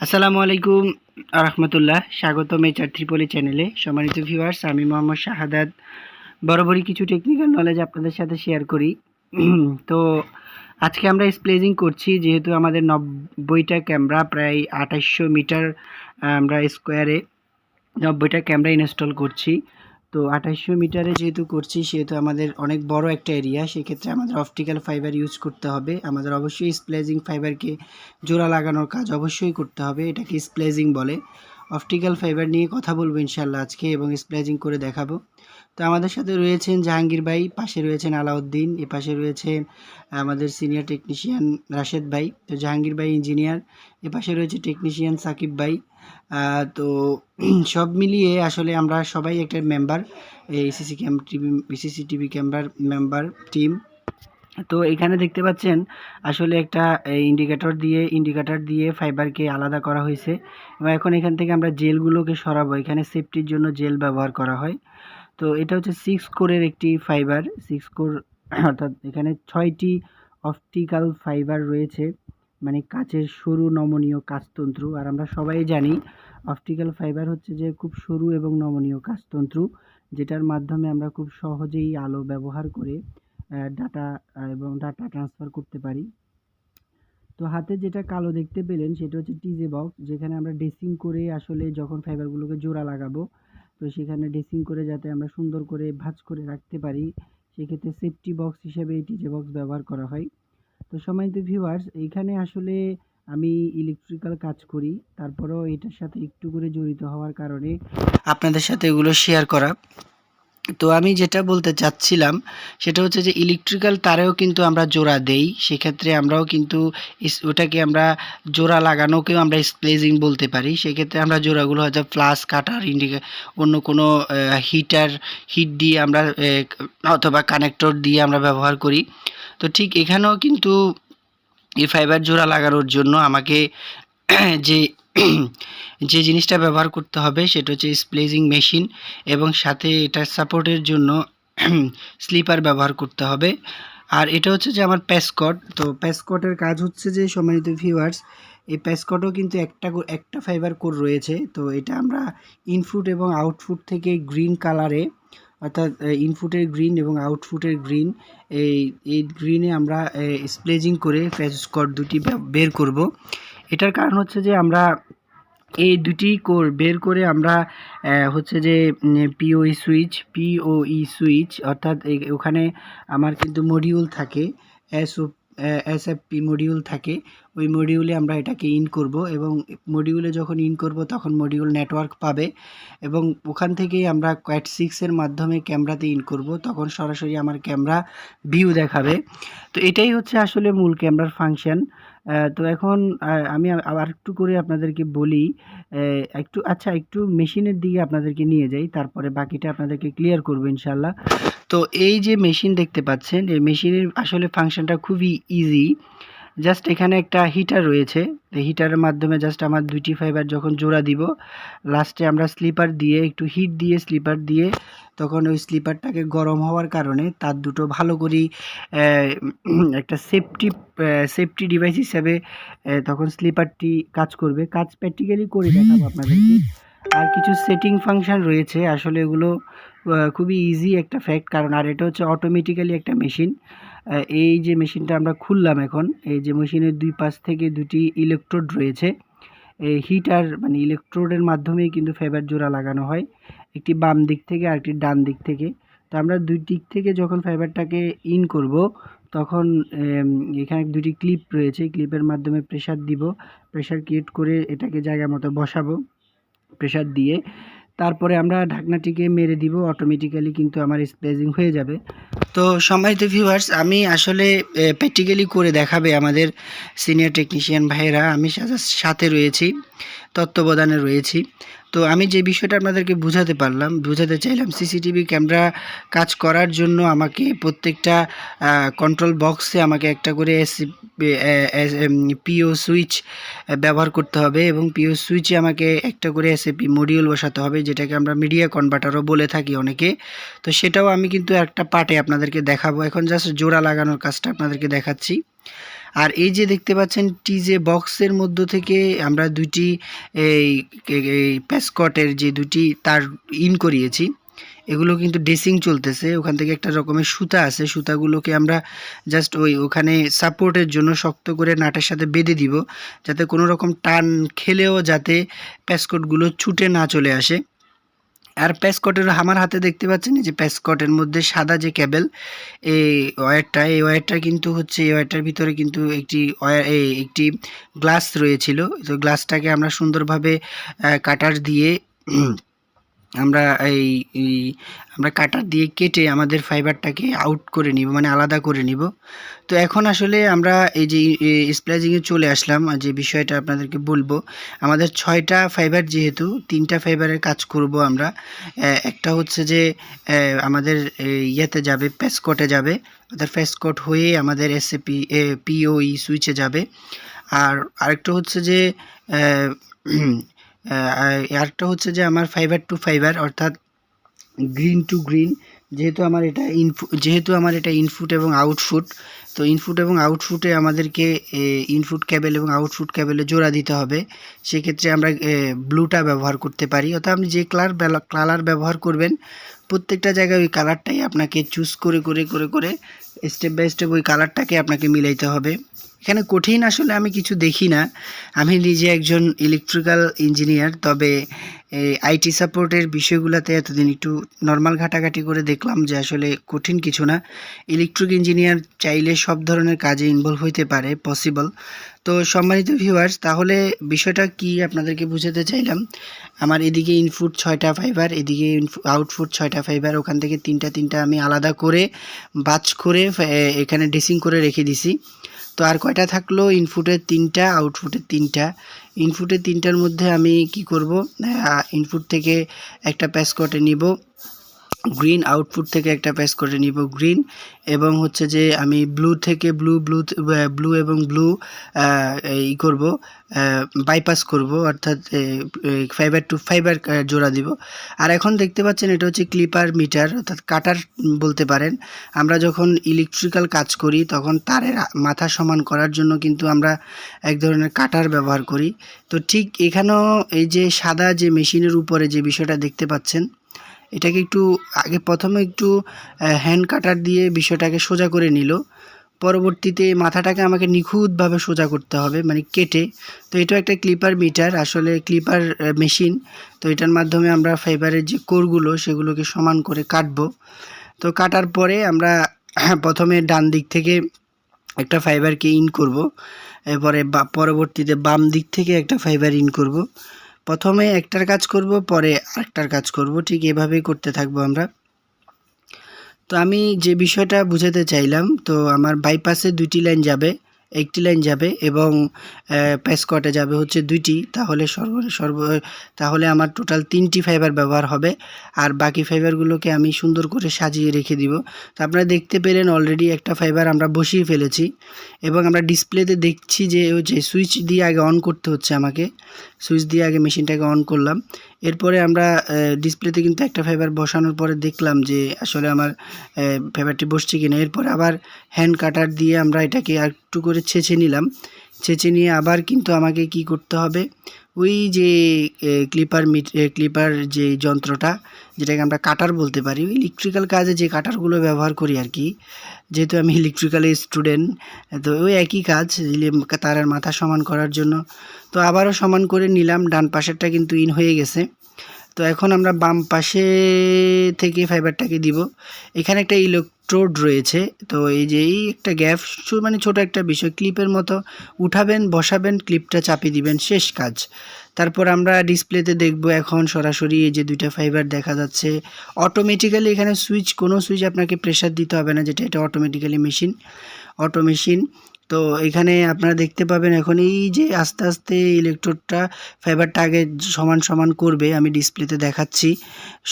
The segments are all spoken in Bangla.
আসসালামু আলাইকুম রহমতুল্লাহ। স্বাগতম HR ত্রিপলি চ্যানেলে। সম্মানিত ভিউয়ার্স, আমি মোহাম্মদ শাহাদাত বরাবরই কিছু টেকনিক্যাল নলেজ আপনাদের সাথে শেয়ার করি। তো আজকে আমরা স্প্লেজিং করছি, যেহেতু আমাদের 90টা ক্যামেরা, প্রায় 2800 মিটার আমরা স্কোয়ারে 90টা ক্যামেরা ইনস্টল করছি। তো 2800 মিটারে যেহেতু করছি, সেহেতু আমাদের অনেক বড় একটা এরিয়া, সেক্ষেত্রে আমাদের অপটিক্যাল ফাইবার ইউজ করতে হবে। আমাদের অবশ্যই স্প্লেজিং ফাইবারকে জোড়া লাগানোর কাজ অবশ্যই করতে হবে, এটাকে স্প্লেজিং বলে। অপটিক্যাল ফাইবার নিয়ে কথা বলবো ইনশাল্লাহ আজকে, এবং স্প্লেজিং করে দেখাবো। তো আমাদের সাথে রয়েছেন জাহাঙ্গীর ভাই, পাশে রয়েছেন আলাউদ্দিন, এ পাশে রয়েছে আমাদের সিনিয়র টেকনিশিয়ান রাশেদ ভাই। তো জাহাঙ্গীর ভাই ইঞ্জিনিয়ার, এ পাশে রয়েছে টেকনিশিয়ান সাকিব ভাই। তো সব মিলিয়ে আসলে আমরা সবাই একটা মেম্বার, এই সিসিটিভি ক্যামেরার মেম্বার টিম। তো এখানে দেখতে পাচ্ছেন আসলে একটা ইন্ডিকেটর দিয়ে ফাইবারকে আলাদা করা হয়েছে, এবং এখন এখান থেকে আমরা জেলগুলোকে সরাবো। এখানে সেফটির জন্য জেল ব্যবহার করা হয়। তো এটা হচ্ছে 6 কোরের একটি ফাইবার, 6 কোর, অর্থাৎ এখানে 6টি অপটিক্যাল ফাইবার রয়েছে, মানে কাচের সরু নমনীয় কাচতন্ত্র। আর আমরা সবাই জানি অপটিক্যাল ফাইবার হচ্ছে যে খুব সরু এবং নমনীয় কাচতন্ত্র, যেটার মাধ্যমে আমরা খুব সহজেই আলো ব্যবহার করে ডাটা ট্রান্সফার করতে পারি। তো হাতে যেটা কালো দেখতে পেলেন, সেটা হচ্ছে টিজে বক্স, যেখানে আমরা ড্রেসিং করে আসলে যখন ফাইবারগুলোকে জোড়া লাগাবো, তো সেখানে ড্রেসিং করে যাতে আমরা সুন্দর করে ভাঁজ করে রাখতে পারি, সেক্ষেত্রে সেফটি বক্স হিসেবে এই টিজে বক্স ব্যবহার করা হয়। তো সম্মানিত ভিউয়ার্স, এইখানে আসলে আমি ইলেকট্রিক্যাল কাজ করি, তারপরেও এটার সাথে একটু করে জড়িত হওয়ার কারণে আপনাদের সাথে এগুলো শেয়ার করা। তো আমি যেটা বলতে চাচ্ছিলাম, সেটা হচ্ছে যে ইলেকট্রিক্যাল তারেও কিন্তু আমরা জোড়া দেই, সেক্ষেত্রে আমরাও কিন্তু ওটাকে আমরা জোড়া লাগানোকেও আমরা স্প্লেজিং বলতে পারি। সেক্ষেত্রে আমরা জোড়াগুলো হয়তো ফ্লাশ কাটার অন্য কোনো হিট দিয়ে আমরা অথবা কানেক্টর দিয়ে আমরা ব্যবহার করি। তো ঠিক এখানেও কিন্তু এই ফাইবার জোড়া লাগানোর জন্য আমাকে যে যে জিনিসটা ব্যবহার করতে হবে, সেটা হচ্ছে স্প্লেজিং মেশিন, এবং সাথে এটার সাপোর্টের জন্য স্লিপার ব্যবহার করতে হবে। আর এটা হচ্ছে যে আমার প্যাসকট। তো প্যাসকটের কাজ হচ্ছে যে, সম্মানিত ভিউয়ার্স, এই প্যাসকটও কিন্তু একটা ফাইবার কোর রয়েছে। তো এটা আমরা ইনপুট এবং আউটপুট থেকে গ্রিন কালারে, অর্থাৎ ইনপুটের গ্রিন এবং আউটপুটের গ্রিন, এই গ্রিনে আমরা স্প্লেজিং করে প্যাসকট দুটি বের করব। এটার কারণ হচ্ছে যে আমরা এই দুটি কোর বের করে আমরা হচ্ছে যে পিওই সুইচ, অর্থাৎ ওখানে আমার কিন্তু মডিউল থাকে, এসএফপি মডিউল থাকে। ওই মডিউলে আমরা এটাকে ইন করব, এবং মডিউলে যখন ইন করব তখন মডিউল নেটওয়ার্ক পাবে, এবং ওখান থেকেই আমরা ক্যাট 6-এর মাধ্যমে ক্যামেরাতে ইন করব, তখন সরাসরি আমার ক্যামেরা ভিউ দেখাবে। তো এটাই হচ্ছে আসলে মূল ক্যামেরার ফাংশন। তো এখন আমি আবার একটু করে আপনাদেরকে বলি, একটু মেশিনের দিকে আপনাদেরকে নিয়ে যাই, তারপরে বাকিটা আপনাদেরকে ক্লিয়ার করব ইনশাল্লাহ। তো এই যে মেশিন দেখতে পাচ্ছেন, এই মেশিনের আসলে ফাংশনটা খুবই ইজি। জাস্ট এখানে একটা হিটার রয়েছে, হিটারের মাধ্যমে জাস্ট আমার দুইটি ফাইবার যখন জোড়া দিব, লাস্টে আমরা স্লিপার দিয়ে একটু হিট দিয়ে স্লিপার দিয়ে, তখন ওই স্লিপারটাকে গরম হওয়ার কারণে তার দুটো ভালো করে একটা সেফটি ডিভাইস হিসাবে তখন স্লিপারটি কাজ করবে। কাজ প্র্যাকটিক্যালি করে দেখাবো আপনাদেরকে। আর কিছু সেটিং ফাংশন রয়েছে, আসলে এগুলো খুবই ইজি একটা ফ্যাক্ট, কারণ আর এটা হচ্ছে অটোমেটিক্যালি একটা মেশিন। এই যে মেশিনটা আমরা খুললাম এখন, এই যে মেশিনের দুই পাশ থেকে দুটি ইলেকট্রোড রয়েছে, এই হিটার মানে ইলেকট্রোডের মাধ্যমেই কিন্তু ফাইবার জোড়া লাগানো হয়, একটি বাম দিক থেকে আর একটি ডান দিক থেকে। তো আমরা দুই দিক থেকে যখন ফাইবারটাকে ইন করব, তখন এখানে দুটি ক্লিপ রয়েছে, ক্লিপের মাধ্যমে প্রেসার দিব, প্রেসার ক্রিয়েট করে এটাকে জায়গা মতো বসাবো প্রেসার দিয়ে, তারপরে আমরা ঢাকনাটিকে মেরে দিব, অটোমেটিক্যালি কিন্তু আমার স্প্লেজিং হয়ে যাবে। তো সম্মানিত ভিউয়ার্স, আমি আসলে প্র্যাকটিক্যালি করে দেখাবে আমাদের সিনিয়র টেকনিশিয়ান ভাইয়েরা, আমি সাথে রয়েছি, তত্ত্বাবধানে রয়েছি। তো আমি যে বিষয়টা আপনাদেরকে বুঝাতে চাইলাম, সিসিটিভি ক্যামেরা কাজ করার জন্য আমাকে প্রত্যেকটা কন্ট্রোল বক্সে আমাকে একটা করে পিও সুইচ ব্যবহার করতে হবে, এবং পিও সুইচে আমাকে একটা করে এসএপি মডিউল বসাতে হবে, যেটাকে আমরা মিডিয়া কনভার্টারও বলে থাকি অনেকে। তো সেটাও আমি কিন্তু একটা পার্টে আপনাদেরকে দেখাবো। এখন জাস্ট জোড়া লাগানোর কাজটা আপনাদেরকে দেখাচ্ছি। আর এই যে দেখতে পাচ্ছেন টিজে বক্সের মধ্য থেকে আমরা দুইটি এই প্যাসকটের যে দুটি তার ইন করিয়েছি, এগুলো কিন্তু ড্রেসিং চলতেছে। ওখান থেকে একটা রকমের সুতা আছে, সুতাগুলোকে আমরা জাস্ট ওখানে সাপোর্টের জন্য শক্ত করে নাটের সাথে বেঁধে দিব, যাতে কোনো রকম টান খেলেও যাতে প্যাসকটগুলো ছুটে না চলে আসে। আর প্যাসকটের আমার হাতে দেখতে পাচ্ছেন যে প্যাসকটের মধ্যে সাদা যে কেবল এই ওয়্যারটা কিন্তু হচ্ছে এই ওয়্যারটার ভিতরে কিন্তু একটি গ্লাস রয়েছিল। তো গ্লাসটাকে আমরা সুন্দরভাবে কাটার দিয়ে আমরা আমরা কাটার দিয়ে কেটে আমাদের ফাইবারটাকে আউট করে নিব, মানে আলাদা করে নিব। তো এখন আসলে আমরা এই যে স্প্লাইসিংয়ে চলে আসলাম। যে বিষয়টা আপনাদেরকে বলবো, আমাদের 6টা ফাইবার, যেহেতু 3টা ফাইবারের কাজ করব আমরা। একটা হচ্ছে যে আমাদের ইয়েতে যাবে, প্যাসকটে যাবে, অর্থাৎ প্যাসকট হয়ে আমাদের এসএপি পিওই সুইচে যাবে। আর আরেকটা হচ্ছে যে আরেকটা হচ্ছে যে আমার ফাইবার টু ফাইবার, অর্থাৎ গ্রিন টু গ্রিন। যেহেতু আমার এটা ইনপুট এবং আউটপুট, তো ইনপুট এবং আউটপুটে আমাদেরকে ইনপুট কেবল এবং আউটপুট কেবলে জোড়া দিতে হবে। সেক্ষেত্রে আমরা ব্লুটা ব্যবহার করতে পারি, অর্থাৎ আপনি যে কালার ব্যবহার করবেন প্রত্যেকটা জায়গায় ওই কালারটাই আপনাকে চুজ করে করে করে করে স্টেপ বাই স্টেপ ওই কালারটাকে আপনাকে মিলাইতে হবে। এখানে কঠিন আসলে আমি কিছু দেখি না, আমি নিজে একজন ইলেকট্রিক্যাল ইঞ্জিনিয়ার। তবে আইটি সাপোর্টের বিষয়গুলোতে এতদিন একটু নর্মাল ঘাটাঘাটি করে দেখলাম যে আসলে কঠিন কিছু না। ইলেকট্রিক ইঞ্জিনিয়ার চাইলে সব ধরনের কাজে ইনভলভ হইতে পারে, পসিবল। তো সম্মানিত ভিউয়ার্স, তাহলে বিষয়টা কি আপনাদেরকে বুঝাতে চাইলাম, আমার এদিকে ইনপুট 6টা ফাইবার, এদিকে আউটপুট 6টা ফাইবার, ওখান থেকে তিনটা আমি আলাদা করে বাছ করে এখানে ড্রেসিং করে রেখে দিছি। তো আর কয়টা থাকলো, ইনপুটের 3টা, আউটপুটের 3টা। ইনপুটের 3টার মধ্যে আমি কি করব, ইনপুট থেকে একটা প্যাসকটে নিব গ্রিন, আউটপুট থেকে একটা প্যাসকটে নিব গ্রিন, এবং হচ্ছে যে আমি ব্লু থেকে ব্লু এবং ব্লু করব, বাইপাস করব, অর্থাৎ ফাইবার টু ফাইবার জোড়া দিব। আর এখন দেখতে পাচ্ছেন এটা হচ্ছে ক্লিপার মিটার, অর্থাৎ কাটার বলতে পারেন। আমরা যখন ইলেকট্রিক্যাল কাজ করি তখন তারের মাথা সমান করার জন্য কিন্তু আমরা এক ধরনের কাটার ব্যবহার করি। তো ঠিক এখানেও এই যে সাদা যে মেশিনের উপরে যে বিষয়টা দেখতে পাচ্ছেন, এটাকে একটু আগে প্রথমে একটু হ্যান্ড কাটার দিয়ে বিষয়টাকে সোজা করে নিল, পরবর্তীতে মাথাটাকে আমাকে নিখুঁতভাবে সোজা করতে হবে, মানে কেটে। তো এটাও একটা ক্লিপার মিটার, আসলে ক্লিপার মেশিন। তো এটার মাধ্যমে আমরা ফাইবারের যে কোরগুলো সেগুলোকে সমান করে কাটবো। তো কাটার পরে আমরা প্রথমে ডান দিক থেকে একটা ফাইবারকে ইন করব, এরপরে পরবর্তীতে বাম দিক থেকে একটা ফাইবার ইন করব। প্রথমে একটার কাজ করব, পরে আরেকটার কাজ করব, ঠিক এভাবেই করতে থাকবো আমরা। তো আমি যে বিষয়টা বুঝাতে চাইলাম, তো আমার বাইপাসে 2টি লাইন যাবে, একটি লাইন যাবে, এবং প্যাসকটে যাবে হচ্ছে 2টি। তাহলে আমার টোটাল 3টি ফাইবার ব্যবহার হবে, আর বাকি ফাইবারগুলোকে আমি সুন্দর করে সাজিয়ে রেখে দিব। তো আপনারা দেখতে পেলেন অলরেডি একটা ফাইবার আমরা বসিয়ে ফেলেছি, এবং আমরা ডিসপ্লেতে দেখছি যে সুইচ দিয়ে আগে অন করতে হচ্ছে আমাকে। সুইচ দিয়ে আগে মেশিনটাকে অন করলাম, এরপরে আমরা ডিসপ্লেতে কিন্তু একটা ফাইবার বসানোর পরে দেখলাম যে আসলে আমার ফাইবারটি বসছে কিনা। এরপরে আবার হ্যান্ড কাটার দিয়ে আমরা এটাকে একটু করে ছেঁচে নিলাম, ছেঁচে নিয়ে আবার কিন্তু আমাকে কি করতে হবে, ওই যে ক্লিপার যে যন্ত্রটা, যেটাকে আমরা কাটার বলতে পারি, ইলেকট্রিক্যাল কাজে যে কাটারগুলো ব্যবহার করি আর কি, যেহেতু আমি ইলেকট্রিক্যালের স্টুডেন্ট, তো ওই একই কাজ তারের মাথা সমান করার জন্য। তো আবারও সমান করে নিলাম, ডান পাশেরটা কিন্তু ইন হয়ে গেছে। তো এখন আমরা বাম পাশে থেকে ফাইবারটাকে দিব। এখানে একটা ইলেকট্রোড রয়েছে, তো এই যে এই একটা গ্যাপ, মানে ছোট একটা বিষয়, ক্লিপের মতো উঠাবেন, বসাবেন, ক্লিপটা চাপিয়ে দিবেন, শেষ কাজ। তারপর আমরা ডিসপ্লেতে দেখব এখন সরাসরি এই যে 2টা ফাইবার দেখা যাচ্ছে অটোমেটিক্যালি। এখানে কোনো সুইচ আপনাকে প্রেসার দিতে হবে না, যেটা এটা অটোমেটিক্যালি অটো মেশিন। তো এখানে আপনারা দেখতে পাবেন এখন এই যে আস্তে আস্তে ইলেকট্রোডটা ফাইবারটা আগে সমান করবে, আমি ডিসপ্লেতে দেখাচ্ছি।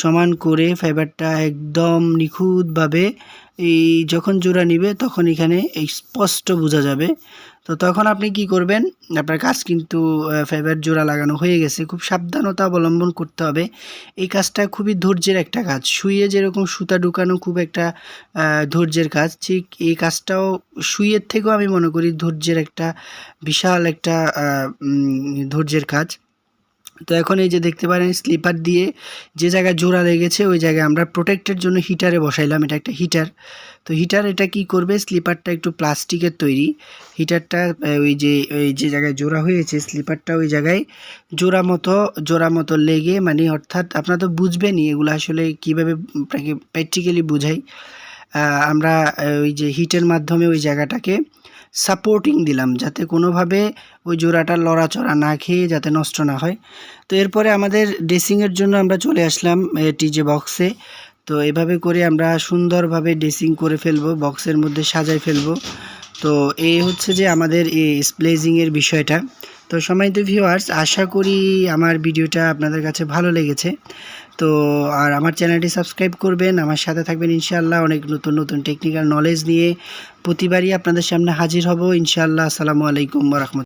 সমান করে ফাইবারটা একদম নিখুঁতভাবে এই যখন জোড়া নিবে তখন এখানে স্পষ্ট বোঝা যাবে। তো তখন আপনি কি করবেন, আপনার কাজ কিন্তু ফাইবার জোড়া লাগানো হয়ে গেছে। খুব সাবধানতা অবলম্বন করতে হবে। এই কাজটা খুবই ধৈর্যের একটা কাজ। সুইয়ে যেরকম সুতা ঢুকানো খুব একটা ধৈর্যের কাজ, ঠিক এই কাজটাও সুইয়ের থেকেও আমি মনে করি ধৈর্যের একটা বিশাল একটা ধৈর্যের কাজ। তো এখন এই যে দেখতে পারেন স্লিপার দিয়ে যে জায়গায় জোড়া লেগেছে ওই জায়গায় আমরা প্রোটেক্টের জন্য হিটারে বসাইলাম। এটা একটা হিটার। তো হিটার এটা কি করবে, স্লিপারটা একটু প্লাস্টিকের তৈরি। হিটারটা ওই যে জায়গায় জোড়া হয়েছে স্লিপারটা ওই জায়গায় জোড়া মতো লেগে, মানে অর্থাৎ আপনারা তো বুঝবেনই এগুলো আসলে কীভাবে প্র্যাকটিক্যালি বুঝাই। আমরা ওই যে হিটের মাধ্যমে ওই জায়গাটাকে সাপোর্টিং দিলাম যাতে কোনোভাবে ওই জোড়াটা লড়াচড়া না খেয়ে যাতে নষ্ট না হয়। তো এরপরে আমাদের ড্রেসিংয়ের জন্য আমরা চলে আসলাম টিজে বক্সে। তো এভাবে করে আমরা সুন্দরভাবে ড্রেসিং করে ফেলবো, বক্সের মধ্যে সাজাই ফেলবো। তো এই হচ্ছে যে আমাদের এই স্প্লেজিংয়ের বিষয়টা। তো সম্মানিত ভিউয়ার্স, আশা করি আমার ভিডিওটা আপনাদের কাছে ভালো লেগেছে। তো আর আমার চ্যানেলটি সাবস্ক্রাইব করবেন, আমার সাথে থাকবেন ইনশাআল্লাহ। অনেক নতুন নতুন টেকনিক্যাল নলেজ নিয়ে প্রতিবারই আপনাদের সামনে হাজির হব ইনশাআল্লাহ। আসসালামু আলাইকুম ওয়া রাহমাতুল্লাহ।